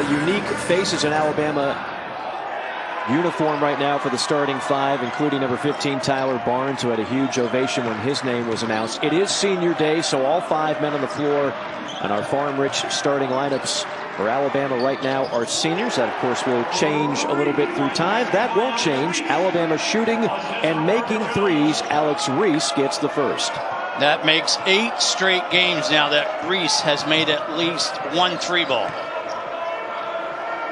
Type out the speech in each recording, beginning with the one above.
unique faces in Alabama uniform right now for the starting five, including number 15 Tyler Barnes, who had a huge ovation when his name was announced. It is senior day, so all five men on the floor and our farm-rich starting lineups for Alabama right now are seniors. That, of course, will change a little bit through time. That won't change. Alabama shooting and making threes. Alex Reese gets the first. That makes 8 straight games now that Reese has made at least 1 3 ball.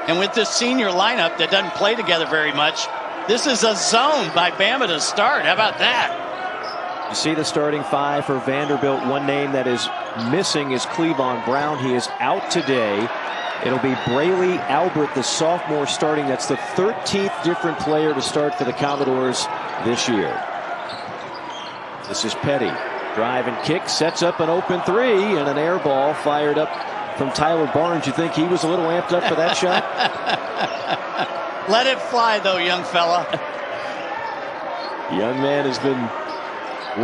And with this senior lineup that doesn't play together very much, this is a zone by Bama to start. How about that? You see the starting five for Vanderbilt. One name that is missing is Cleavon Brown. He is out today. It'll be Braelee Albert, the sophomore, starting. That's the 13th different player to start for the Commodores this year. This is Petty. Drive and kick, sets up an open three, and an air ball fired up from Tyler Barnes. You think he was a little amped up for that shot? Let it fly, though, young fella. Young man has been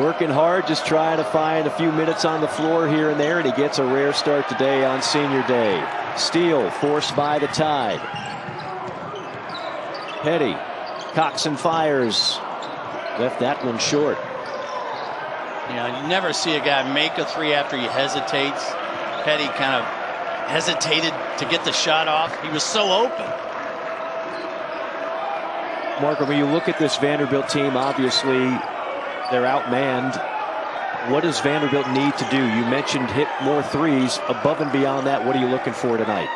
working hard, just trying to find a few minutes on the floor here and there, and he gets a rare start today on senior day. Steal forced by the Tide. Petty, Coxon fires, left that one short. You never see a guy make a three after he hesitates. Petty kind of hesitated to get the shot off. He was so open. Mark, when you look at this Vanderbilt team, obviously they're outmanned. What does Vanderbilt need to do? You mentioned hit more threes. Above and beyond that, what are you looking for tonight?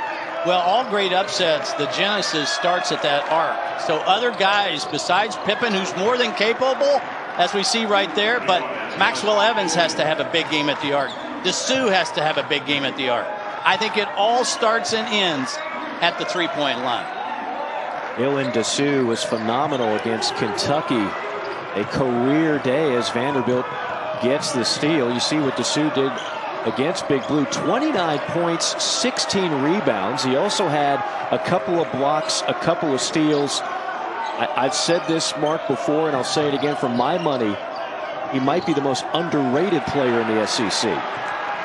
Well, all great upsets, the genesis starts at that arc. So other guys besides Pippen, who's more than capable, as we see right there, but Maxwell Evans has to have a big game at the arc. Dessou has to have a big game at the arc. I think it all starts and ends at the three-point line. Dylan Dessou was phenomenal against Kentucky. A career day as Vanderbilt gets the steal. You see what Dessou did against Big Blue. 29 points, 16 rebounds. He also had a couple of blocks, a couple of steals. I've said this, Mark, before, and I'll say it again. For my money, he might be the most underrated player in the SEC.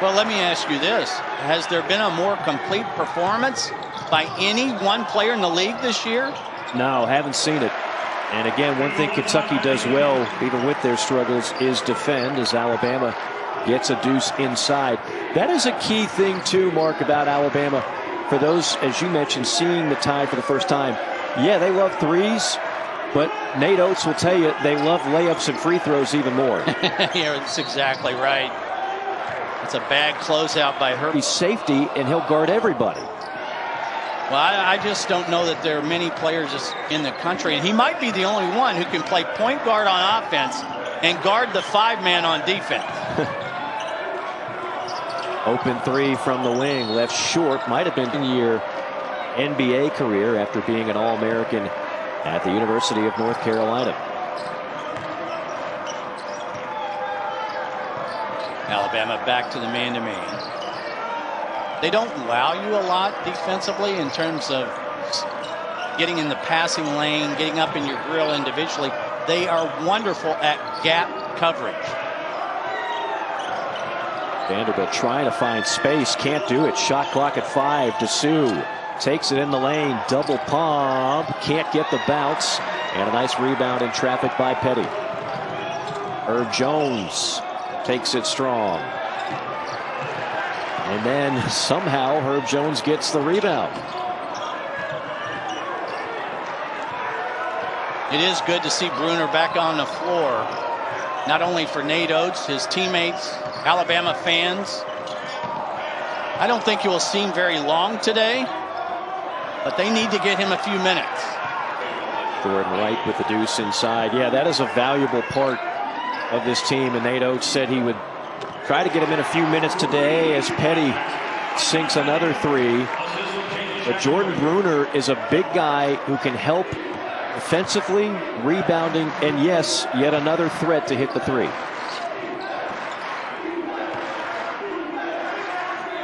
Well, let me ask you this. Has there been a more complete performance by any one player in the league this year? No, haven't seen it. And again, one thing Kentucky does well, even with their struggles, is defend, as Alabama gets a deuce inside. That is a key thing, too, Mark, about Alabama. For those, as you mentioned, seeing the Tide for the first time. Yeah, they love threes, but Nate Oates will tell you they love layups and free throws even more. Yeah, that's exactly right. It's a bad closeout by Herbie. He's safety, and he'll guard everybody. Well, I just don't know that there are many players in the country, and he might be the only one who can play point guard on offense and guard the 5-man on defense. Open three from the wing, left short. Might have been in your NBA career after being an All-American at the University of North Carolina. Alabama back to the man-to-man. They don't allow you a lot defensively in terms of getting in the passing lane, getting up in your grill individually. They are wonderful at gap coverage. Vanderbilt trying to find space, can't do it. Shot clock at 5. Dessou takes it in the lane, double pump, can't get the bounce, and a nice rebound in traffic by Petty. Herb Jones takes it strong. And then somehow Herb Jones gets the rebound. It is good to see Bruner back on the floor, not only for Nate Oates, his teammates, Alabama fans. I don't think he will seem very long today, but they need to get him a few minutes. Jordan Wright with the deuce inside. Yeah, that is a valuable part of this team, and Nate Oates said he would try to get him in a few minutes today as Petty sinks another three. But Jordan Bruner is a big guy who can help offensively, rebounding, and yes, yet another threat to hit the three.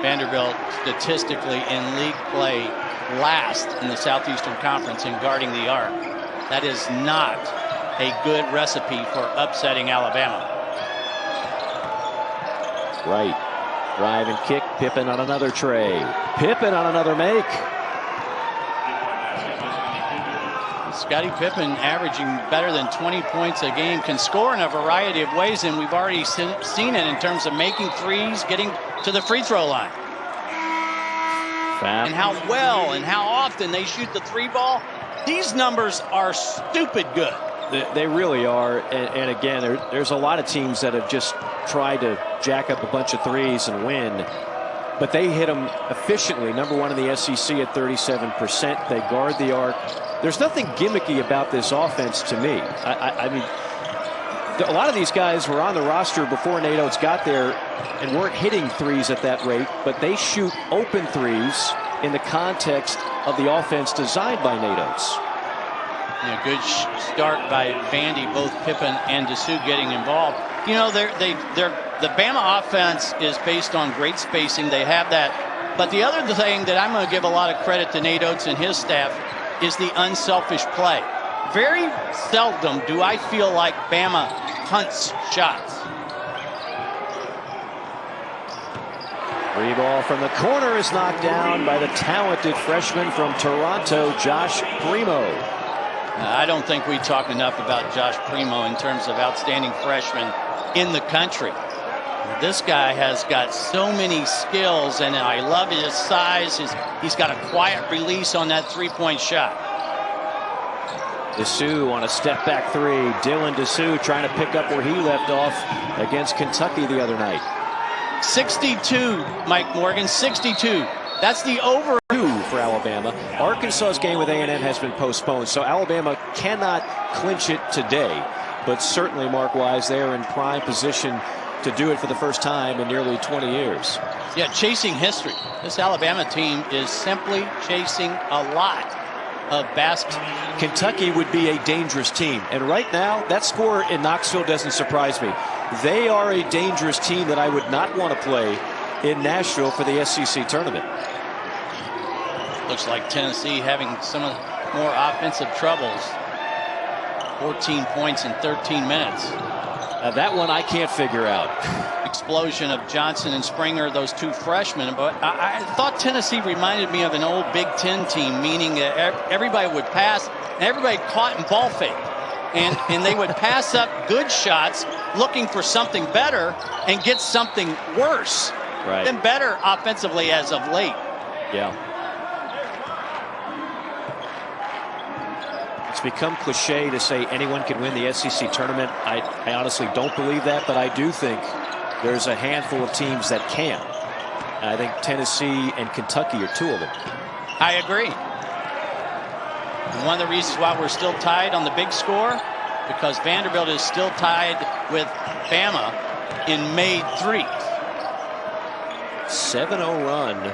Vanderbilt statistically in league play last in the Southeastern Conference in guarding the arc. That is not a good recipe for upsetting Alabama. Right. Drive and kick. Pippen on another tray. Pippen on another make. Scottie Pippen, averaging better than 20 points a game, can score in a variety of ways, and we've already seen it in terms of making threes, getting to the free throw line. And how well and how often they shoot the three ball. These numbers are stupid good. They really are. And again, there's a lot of teams that have just tried to jack up a bunch of threes and win. But they hit them efficiently. Number one in the SEC at 37%. They guard the arc. There's nothing gimmicky about this offense to me. I mean, a lot of these guys were on the roster before Nate Oates got there and weren't hitting threes at that rate, but they shoot open threes in the context of the offense designed by Nate Oates. Yeah, good start by Vandy, both Pippen and Dessou getting involved. You know, the Bama offense is based on great spacing. They have that. But the other thing that I'm going to give a lot of credit to Nate Oates and his staff is the unselfish play. Very seldom do I feel like Bama hunts shots. Free ball from the corner is knocked down by the talented freshman from Toronto, Josh Primo. I don't think we talk enough about Josh Primo in terms of outstanding freshmen in the country. This guy has got so many skills, and I love his size. He's got a quiet release on that three-point shot. Dessou on a step-back three. Dylan Dessou trying to pick up where he left off against Kentucky the other night. 62, Mike Morgan, 62. That's the over. For Alabama. Arkansas's game with A&M has been postponed, so Alabama cannot clinch it today. But certainly, Mark Wise, they are in prime position to do it for the first time in nearly 20 years. Yeah, chasing history. This Alabama team is simply chasing a lot of basketball. Kentucky would be a dangerous team, and right now that score in Knoxville doesn't surprise me. They are a dangerous team that I would not want to play in Nashville for the SEC tournament. Looks like Tennessee having some of the more offensive troubles. 14 points in 13 minutes. That one I can't figure out. Explosion of Johnson and Springer, those two freshmen. But I thought Tennessee reminded me of an old Big Ten team, meaning everybody would pass and everybody caught in ball fake. And they would pass up good shots looking for something better and get something worse. Right. Been better offensively as of late. Yeah. It's become cliche to say anyone can win the SEC tournament. I honestly don't believe that, but I do think there's a handful of teams that can. And I think Tennessee and Kentucky are two of them. I agree. And one of the reasons why we're still tied on the big score, because Vanderbilt is still tied with Bama in made threes. 7-0 run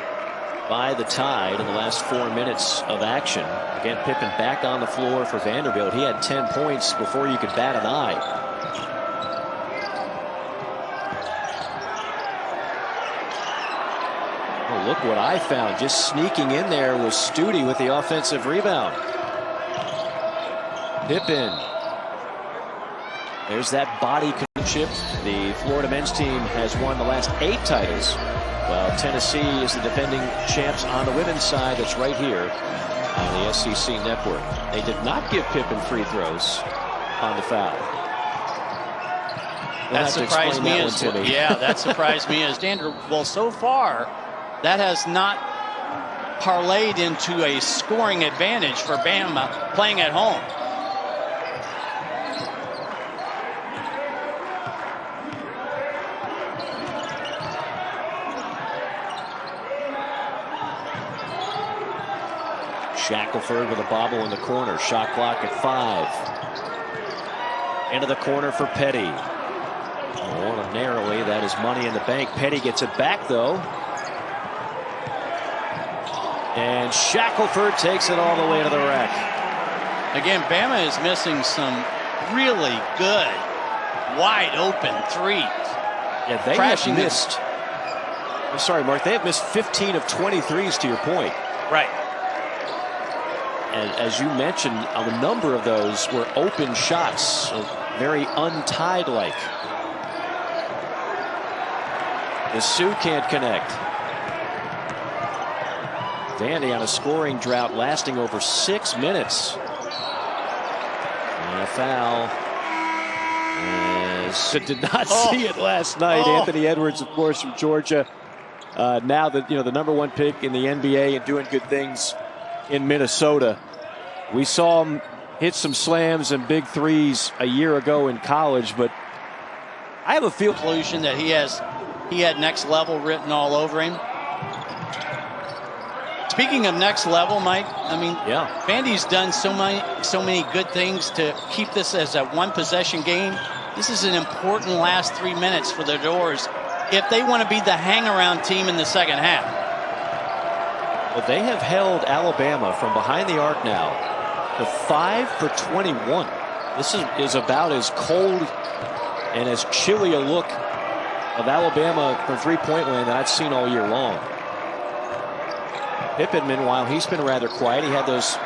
by the Tide in the last 4 minutes of action. Again, Pippen back on the floor for Vanderbilt. He had 10 points before you could bat an eye. Oh, look what I found. Just sneaking in there was Studi with the offensive rebound. Pippen. There's that body chip. The Florida men's team has won the last 8 titles, while Tennessee is the defending champs on the women's side. That's right here on the SEC network. They did not give Pippen free throws on the foul. That surprised me as yeah, that surprised me as danger. Well, so far that has not parlayed into a scoring advantage for Bama playing at home. Shackelford with a bobble in the corner. Shot clock at 5. Into the corner for Petty. Ordinarily, that is money in the bank. Petty gets it back, though. And Shackelford takes it all the way to the rack. Again, Bama is missing some really good, wide open threes. Yeah, they have missed. I'm sorry, Mark. They have missed 15 of 23s, to your point. Right. And as you mentioned, a number of those were open shots, so very untied-like. Dessou can't connect. Vandy on a scoring drought lasting over 6 minutes. And a foul. So did not see it last night. Anthony Edwards, of course, from Georgia. Now that, the #1 pick in the NBA and doing good things in Minnesota. We saw him hit some slams and big threes a year ago in college, but I have a feel conclusion that he had next level written all over him. Speaking of next level, Mike, I mean, Vandy's done so many good things to keep this as a one-possession game. This is an important last 3 minutes for the Doors if they want to be the hang-around team in the second half. Well, they have held Alabama from behind the arc now to 5 for 21. This is about as cold and as chilly a look of Alabama from three-point land that I've seen all year long. Pippen, meanwhile, he's been rather quiet. He had those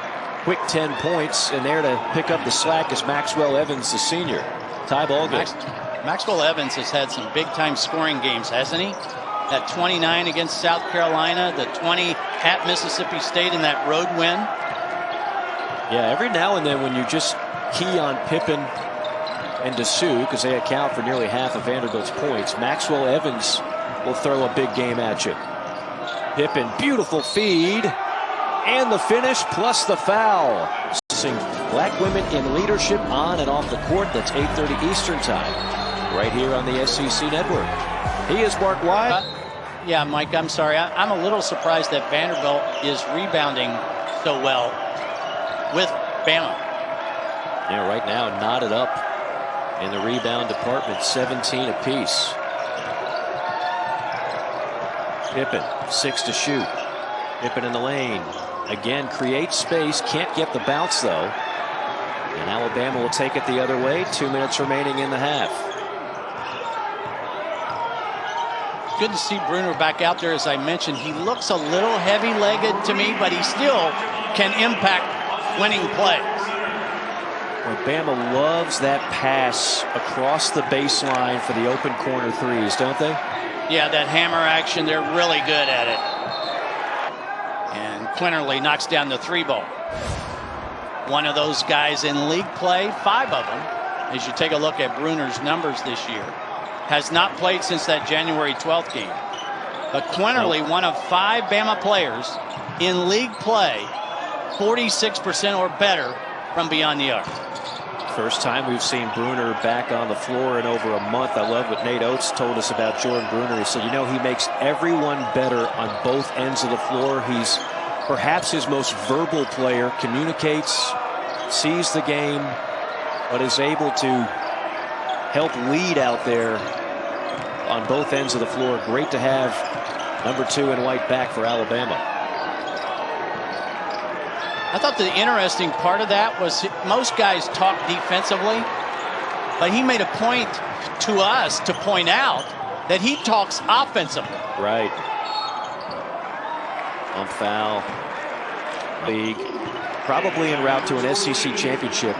quick 10 points, and there to pick up the slack is Maxwell Evans, the senior. Tie ball game. Maxwell Evans has had some big-time scoring games, hasn't he? That 29 against South Carolina, the 20 at Mississippi State in that road win. Yeah, every now and then when you just key on Pippen and Dessou, because they account for nearly half of Vanderbilt's points, Maxwell Evans will throw a big game at you. Pippen, beautiful feed, and the finish plus the foul. Black women in leadership on and off the court. That's 8:30 Eastern time, right here on the SEC Network. He is Mark White. Yeah, Mike, I'm sorry. I'm a little surprised that Vanderbilt is rebounding so well with Bama. Yeah, right now knotted up in the rebound department, 17 apiece. Pippen, 6 to shoot. Pippen in the lane. Again, creates space. Can't get the bounce, though. And Alabama will take it the other way. 2 minutes remaining in the half. Good to see Bruner back out there. As I mentioned, he looks a little heavy-legged to me, but he still can impact winning plays. Well, Bama loves that pass across the baseline for the open corner threes, don't they? Yeah, that hammer action, they're really good at it. And Quinterly knocks down the 3 ball. One of those guys in league play, 5 of them, as you take a look at Bruner's numbers this year, has not played since that January 12th game. But Quinterly, one of 5 Bama players in league play, 46% or better from beyond the arc. First time we've seen Bruner back on the floor in over a month. I love what Nate Oates told us about Jordan Bruner. He said, he makes everyone better on both ends of the floor. He's perhaps his most verbal player, communicates, sees the game, but is able to help lead out there on both ends of the floor. Great to have #2 in white back for Alabama. I thought the interesting part of that was most guys talk defensively, but he made a point to us to point out that he talks offensively. Right. On foul. League. Probably en route to an SEC championship.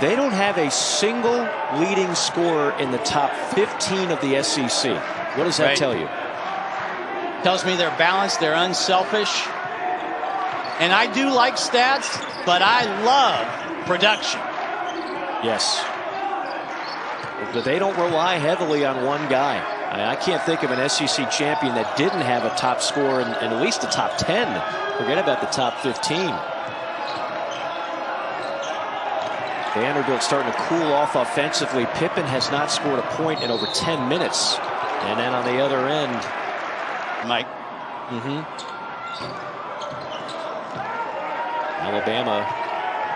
They don't have a single leading scorer in the top 15 of the SEC. What does that tell you? Tells me they're balanced, they're unselfish. And I do like stats, but I love production. Yes. But they don't rely heavily on one guy. I can't think of an SEC champion that didn't have a top scorer in at least the top 10. Forget about the top 15. Vanderbilt starting to cool off offensively. Pippen has not scored a point in over 10 minutes. And then on the other end, Mike. Alabama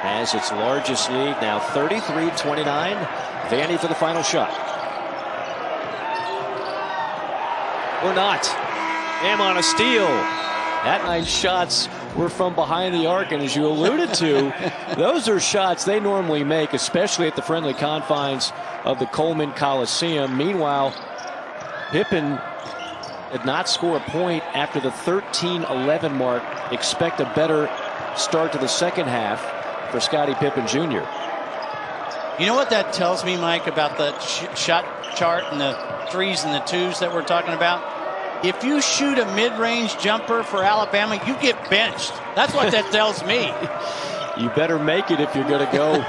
has its largest lead now, 33-29. Vandy for the final shot. Or not. Bama on a steal. That 9 shots were from behind the arc, and as you alluded to, those are shots they normally make, especially at the friendly confines of the Coleman Coliseum. Meanwhile, Pippen did not score a point after the 13-11 mark. Expect a better start to the second half for Scottie Pippen Jr. You know what that tells me, Mike, about the shot chart and the 3s and the 2s that we're talking about? If you shoot a mid-range jumper for Alabama, you get benched. That's what that tells me. You better make it if you're going to go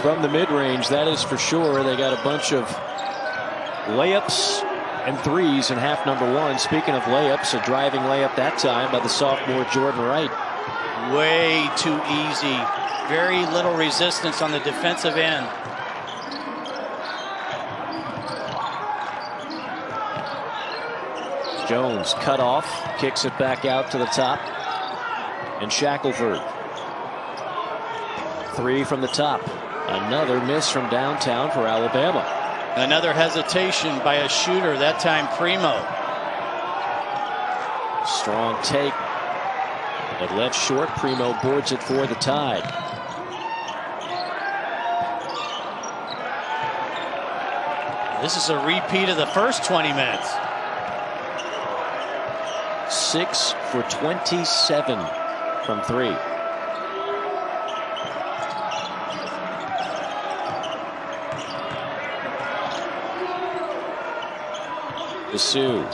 from the mid-range. That is for sure. They got a bunch of layups and threes in half number one. Speaking of layups, a driving layup that time by the sophomore Jordan Wright. Way too easy. Very little resistance on the defensive end. Jones cut off, kicks it back out to the top. And Shackelford. Three from the top. Another miss from downtown for Alabama. Another hesitation by a shooter, that time Primo. Strong take. But left short. Primo boards it for the Tide. This is a repeat of the first 20 minutes. 6 for 27 from three. Sioux.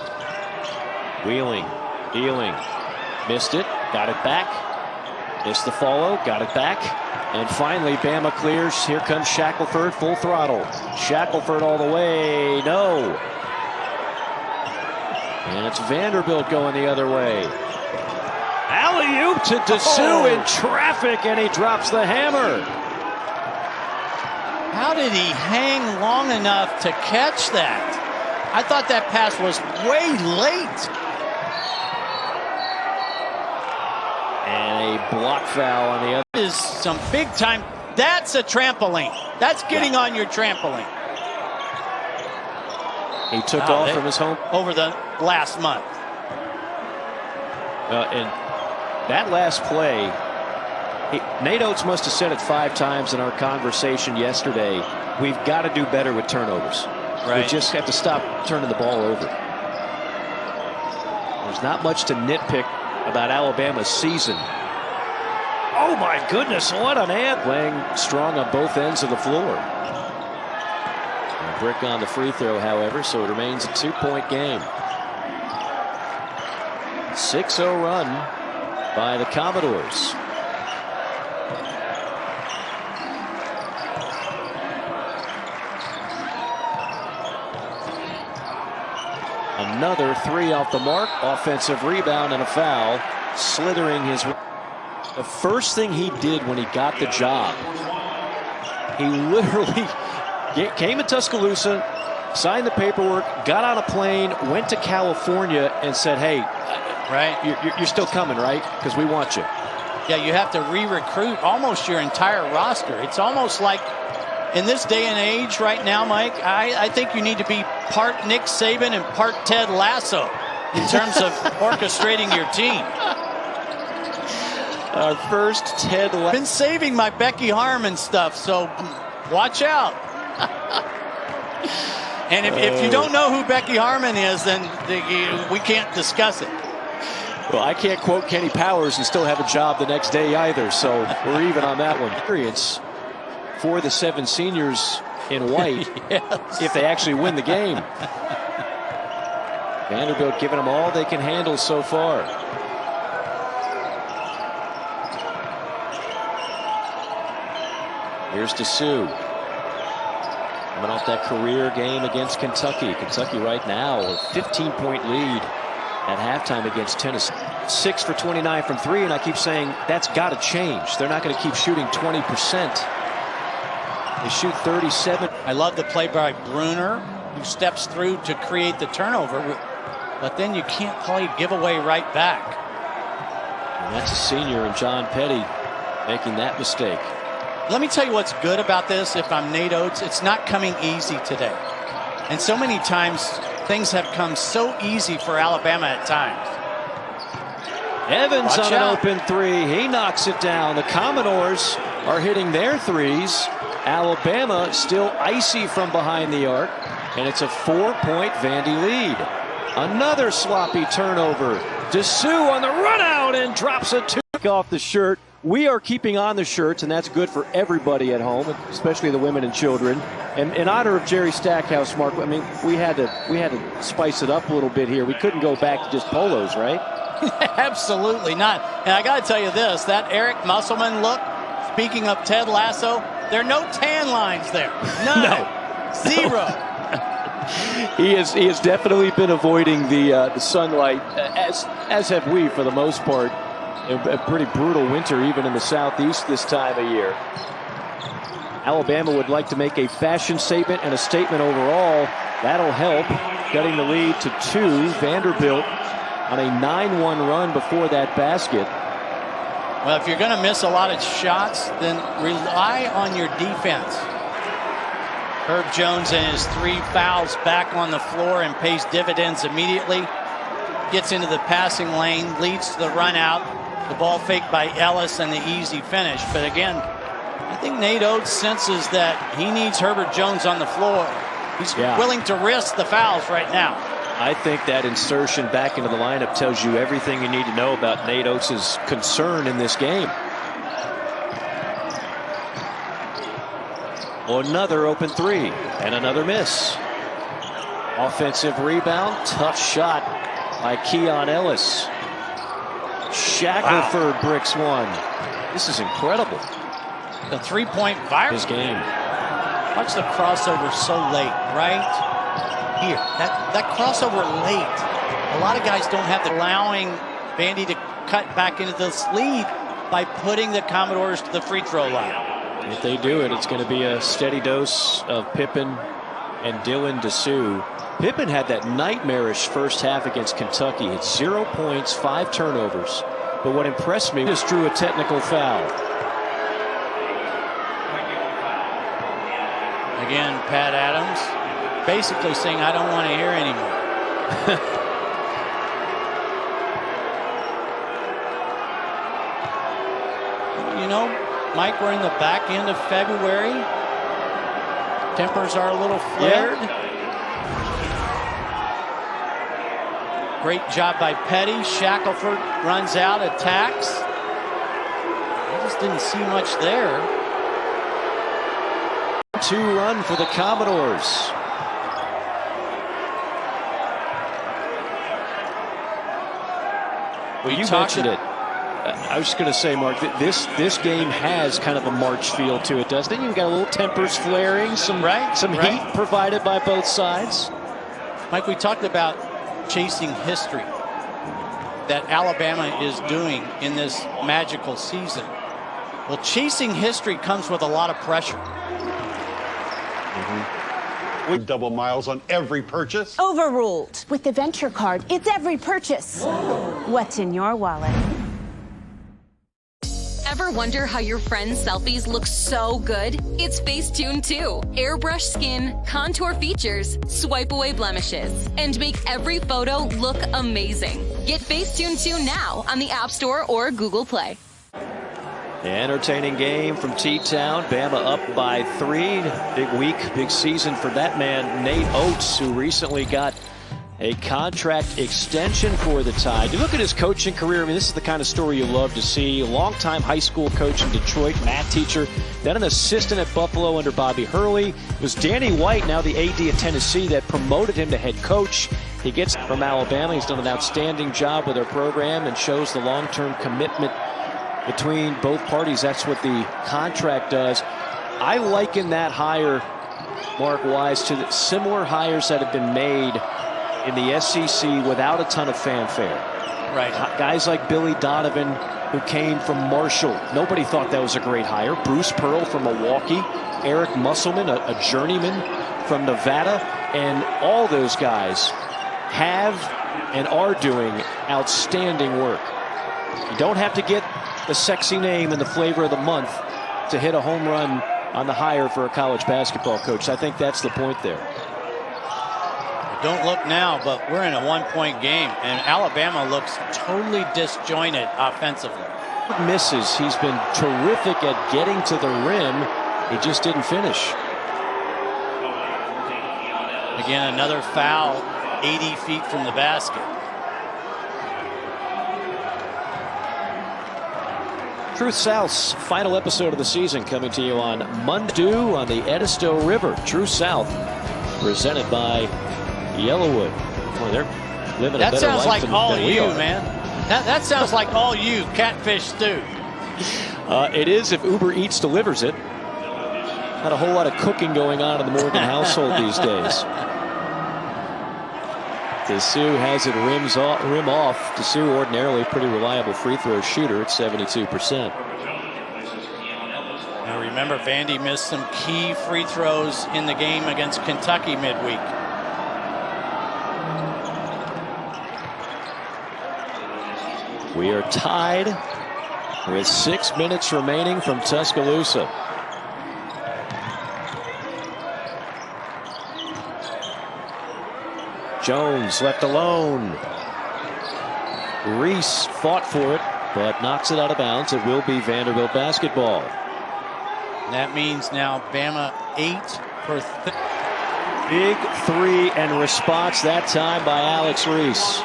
Wheeling, dealing, missed it, got it back, missed the follow, got it back, and finally Bama clears. Here comes Shackelford, full throttle. Shackelford all the way, no. And it's Vanderbilt going the other way. Alley-oop to Dessou in traffic, and he drops the hammer. How did he hang long enough to catch that? I thought that pass was way late. And a block foul on the other. Is some big time. That's a trampoline. That's getting on your trampoline. He took off from his home over the last month. And that last play, Nate Oates must have said it 5 times in our conversation yesterday. We've got to do better with turnovers. Right. We just have to stop turning the ball over. There's not much to nitpick about Alabama's season. Oh my goodness, what an ad. Playing strong on both ends of the floor. A brick on the free throw, however, so it remains a 2-point game. 6-0 run by the Commodores. Another three off the mark. Offensive rebound and a foul. Slithering his. The first thing he did when he got the job, he literally came to Tuscaloosa, signed the paperwork, got on a plane, went to California, and said, "Hey, you're still coming, right? Because we want you." Yeah, you have to re-recruit almost your entire roster. It's almost like in this day and age right now, Mike, I think you need to be part Nick Saban and part Ted Lasso in terms of orchestrating your team. Our first Ted Lasso. Been saving my Becky Harmon stuff, so watch out. And if you don't know who Becky Harmon is, then we can't discuss it. Well, I can't quote Kenny Powers and still have a job the next day either, so we're even on that one. Experience for the 7 seniors in white. Yes. If they actually win the game. Vanderbilt giving them all they can handle so far. Here's Dessou. Coming off that career game against Kentucky. Kentucky right now a 15-point lead at halftime against Tennessee. 6 for 29 from 3, and I keep saying that's got to change. They're not going to keep shooting 20%. They shoot 37. I love the play by Bruner, who steps through to create the turnover, but then you can't play giveaway right back. And that's a senior, and John Petty making that mistake. Let me tell you what's good about this. If I'm Nate Oates, it's not coming easy today. And so many times things have come so easy for Alabama at times. Evans on an open three. He knocks it down. The Commodores are hitting their threes. Alabama still icy from behind the arc. And it's a 4-point Vandy lead. Another sloppy turnover. Dessou on the run out and drops a 2 off the shirt. We are keeping on the shirts, and that's good for everybody at home, especially the women and children. And in honor of Jerry Stackhouse, Mark, I mean, we had to spice it up a little bit here. We couldn't go back to just polos, right? Absolutely not. And I got to tell you this, that Eric Musselman look, speaking of Ted Lasso, there are no tan lines there. None. No. Zero. He has definitely been avoiding the sunlight, as have we for the most part. A pretty brutal winter even in the Southeast this time of year. Alabama would like to make a fashion statement and a statement overall. That'll help, cutting the lead to 2. Vanderbilt on a 9-1 run before that basket. Well, if you're going to miss a lot of shots, then rely on your defense. Herb Jones and his 3 fouls back on the floor and pays dividends immediately. Gets into the passing lane, leads to the run out. The ball faked by Ellis and the easy finish. But again, I think Nate Oates senses that he needs Herbert Jones on the floor. He's willing to risk the fouls right now. I think that insertion back into the lineup tells you everything you need to know about Nate Oates' concern in this game. Another open 3 and another miss. Offensive rebound, tough shot by Keon Ellis. Shackelford bricks 1. This is incredible. The 3-point viral. His game. Watch the crossover so late, right here. That crossover late. A lot of guys don't have the allowing Vandy to cut back into this lead by putting the Commodores to the free throw line. If they do it, it's going to be a steady dose of Pippen and Dylan Dessou. Pippen had that nightmarish first half against Kentucky. It's 0 points, 5 turnovers. But what impressed me was drew a technical foul. Again, Pat Adams basically saying, I don't want to hear anymore. You know, Mike, we're in the back end of February. Tempers are a little flared. Great job by Petty. Shackelford runs out, attacks. I just didn't see much there. 2 run for the Commodores. Well, you mentioned it. I was just going to say, Mark, that this game has kind of a March feel to it, doesn't it? You've got a little tempers flaring, some heat provided by both sides. Mike, we talked about chasing history that Alabama is doing in this magical season. Well, chasing history comes with a lot of pressure. We double miles on every purchase. Overruled. With the Venture Card, it's every purchase. What's in your wallet? Ever wonder how your friends' selfies look so good? It's Facetune 2. Airbrush skin, contour features, swipe away blemishes, and make every photo look amazing. Get Facetune 2 now on the App Store or Google Play. Entertaining game from T-Town. Bama up by 3. Big week, big season for that man, Nate Oates, who recently got a contract extension for the Tide. You look at his coaching career, I mean, this is the kind of story you love to see. A longtime high school coach in Detroit, math teacher, then an assistant at Buffalo under Bobby Hurley. It was Danny White, now the AD at Tennessee, that promoted him to head coach. He gets from Alabama. He's done an outstanding job with their program and shows the long-term commitment between both parties. That's what the contract does. I liken that hire, Mark Wise, to the similar hires that have been made in the SEC without a ton of fanfare. Right. Guys like Billy Donovan, who came from Marshall. Nobody thought that was a great hire. Bruce Pearl from Milwaukee. Eric Musselman, a journeyman from Nevada. And all those guys have and are doing outstanding work. You don't have to get the sexy name and the flavor of the month to hit a home run on the hire for a college basketball coach. I think that's the point there. Don't look now, but we're in a one-point game, and Alabama looks totally disjointed offensively. Misses. He's been terrific at getting to the rim. He just didn't finish. Again, another foul 80 feet from the basket. Truth South's final episode of the season coming to you on Monday on the Edisto River. True South, presented by Yellowwood. Boy, they're living a better life than we are. That sounds like all you, man. That sounds like all you, Catfish Stew. It is if Uber Eats delivers it. Not a whole lot of cooking going on in the Morgan household these days. Dessou has it rim off. Dessou ordinarily a pretty reliable free throw shooter at 72%. Now remember, Vandy missed some key free throws in the game against Kentucky midweek. We are tied with 6 minutes remaining from Tuscaloosa. Jones left alone. Reese fought for it, but knocks it out of bounds. It will be Vanderbilt basketball. That means now Bama 8 for Big three and response that time by Alex Reese.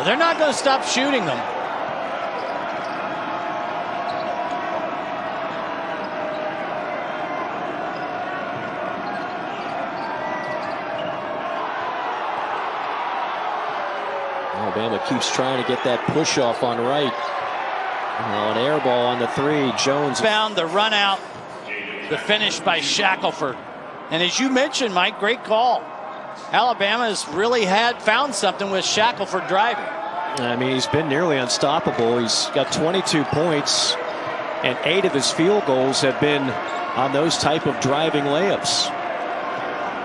They're not going to stop shooting them. Alabama keeps trying to get that push off on right. Now an air ball on the three. Jones found the run out, the finish by Shackelford. And as you mentioned, Mike, great call. Alabama's really found something with Shackelford driving. I mean, he's been nearly unstoppable. He's got 22 points, and 8 of his field goals have been on those type of driving layups.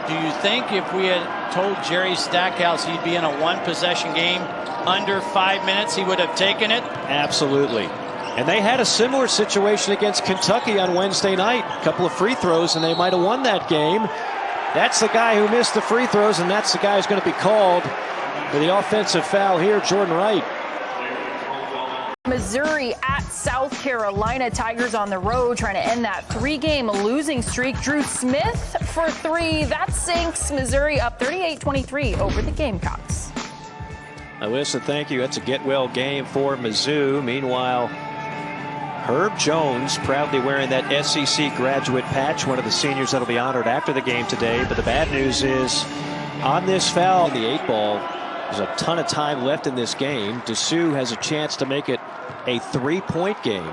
Do you think if we had told Jerry Stackhouse he'd be in a one-possession game under 5 minutes, he would have taken it? Absolutely. And they had a similar situation against Kentucky on Wednesday night. A couple of free throws, and they might have won that game. That's the guy who missed the free throws, and that's the guy who's going to be called for the offensive foul here, Jordan Wright. Missouri at South Carolina. Tigers on the road trying to end that 3-game losing streak. Drew Smith for 3. That sinks Missouri up 38-23 over the Gamecocks. Alyssa, thank you. That's a get-well game for Mizzou. Meanwhile, Herb Jones proudly wearing that SEC graduate patch, one of the seniors that'll be honored after the game today. But the bad news is, on this foul, the 8-ball, there's a ton of time left in this game. Dessou has a chance to make it a 3-point game.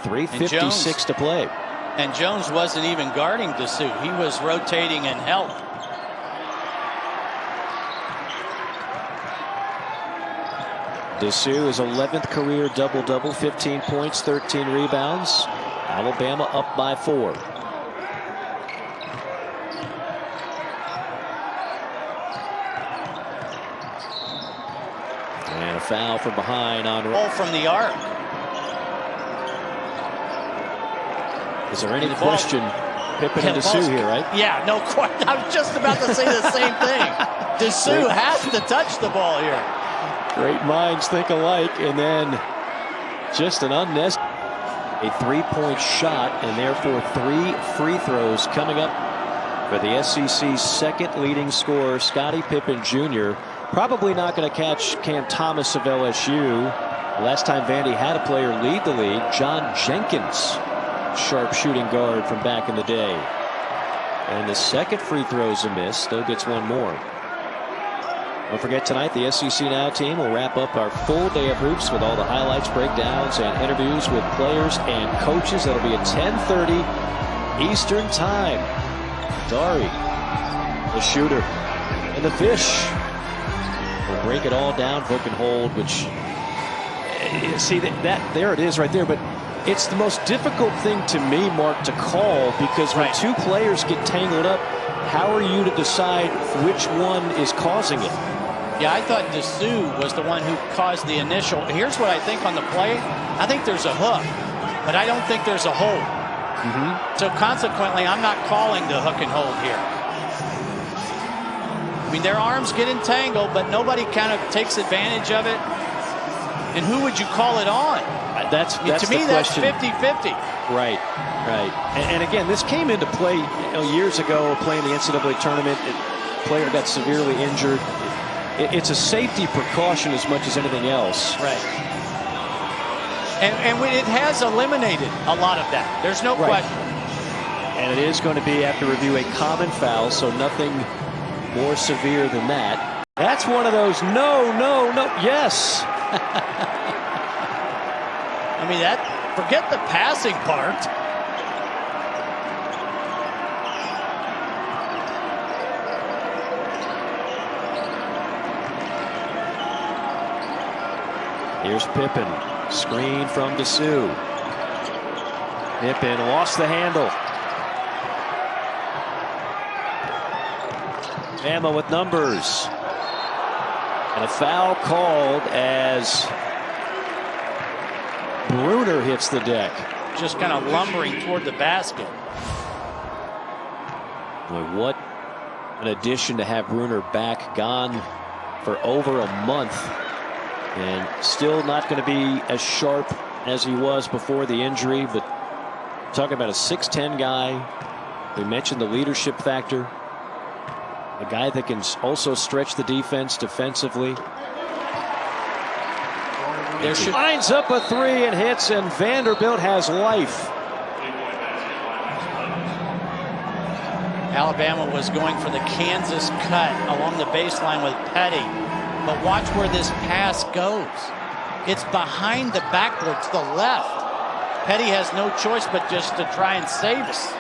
3:56 to play. And Jones wasn't even guarding Dessou. He was rotating and help. Dessou is 11th career double-double, 15 points, 13 rebounds. Alabama up by 4. And a foul from behind on ball from the arc. Is there any question? Pippen and Dessou here, right? Yeah, no question. I was just about to say the same thing. Dessou has to touch the ball here. Great minds think alike, and then just an unnecessary. A 3-point shot, and therefore 3 free throws coming up for the SEC's second leading scorer, Scottie Pippen Jr. Probably not going to catch Cam Thomas of LSU. Last time Vandy had a player lead the league, John Jenkins, sharp shooting guard from back in the day. And the second free throw's a miss. Still gets one more. Don't forget, tonight the SEC Now team will wrap up our full day of hoops with all the highlights, breakdowns, and interviews with players and coaches. That'll be at 10:30 Eastern Time. Dari, the shooter, and the fish will break it all down, hook and hold, which, see, that there it is right there. But it's the most difficult thing to me, Mark, to call, because when two players get tangled up, how are you to decide which one is causing it? Yeah, I thought Dessou was the one who caused the initial. Here's what I think on the play. I think there's a hook, but I don't think there's a hold. So consequently, I'm not calling the hook and hold here. I mean, their arms get entangled, but nobody kind of takes advantage of it. And who would you call it on? That's to me, that's 50-50. Right. And again, this came into play years ago, playing the NCAA tournament. A player got severely injured. It's a safety precaution as much as anything else. Right. And it has eliminated a lot of that. There's no question. And it is going to be, after review, a common foul, so nothing more severe than that. That's one of those no, yes. I mean, forget the passing part. Here's Pippen. Screen from Dessou. Pippen lost the handle. Bama with numbers. And a foul called as Bruner hits the deck. Just kind of lumbering toward the basket. Boy, what an addition to have Bruner back, gone for over a month. And still not going to be as sharp as he was before the injury. But talking about a 6'10 guy. We mentioned the leadership factor. A guy that can also stretch the defense defensively. There she lines up a three and hits, and Vanderbilt has life. Alabama was going for the Kansas cut along the baseline with Petty. But watch where this pass goes. It's behind the backboard to the left. Petty has no choice but just to try and save us.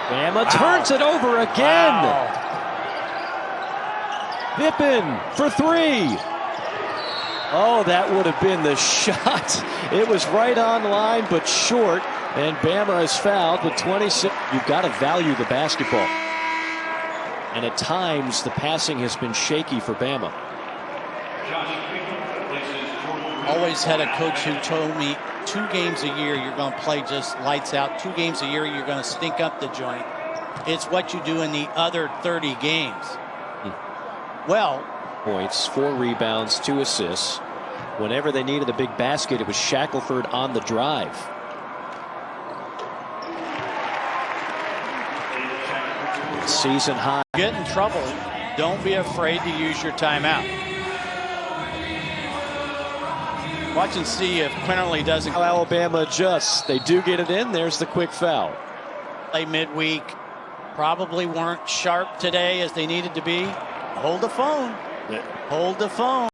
Bama turns it over again. Wow. Pippen for three. Oh, that would have been the shot. It was right on line, but short. And Bama is fouled with 26. You've got to value the basketball. And at times, the passing has been shaky for Bama. Always had a coach who told me 2 games a year you're going to play just lights out. 2 games a year you're going to stink up the joint. It's what you do in the other 30 games. Well, points, 4 rebounds, 2 assists. Whenever they needed a big basket, it was Shackelford on the drive. Season high. Get in trouble. Don't be afraid to use your timeout. Watch and see if Quinterly doesn't. Alabama adjusts. They do get it in. There's the quick foul. Play midweek. Probably weren't sharp today as they needed to be. Hold the phone. Hold the phone.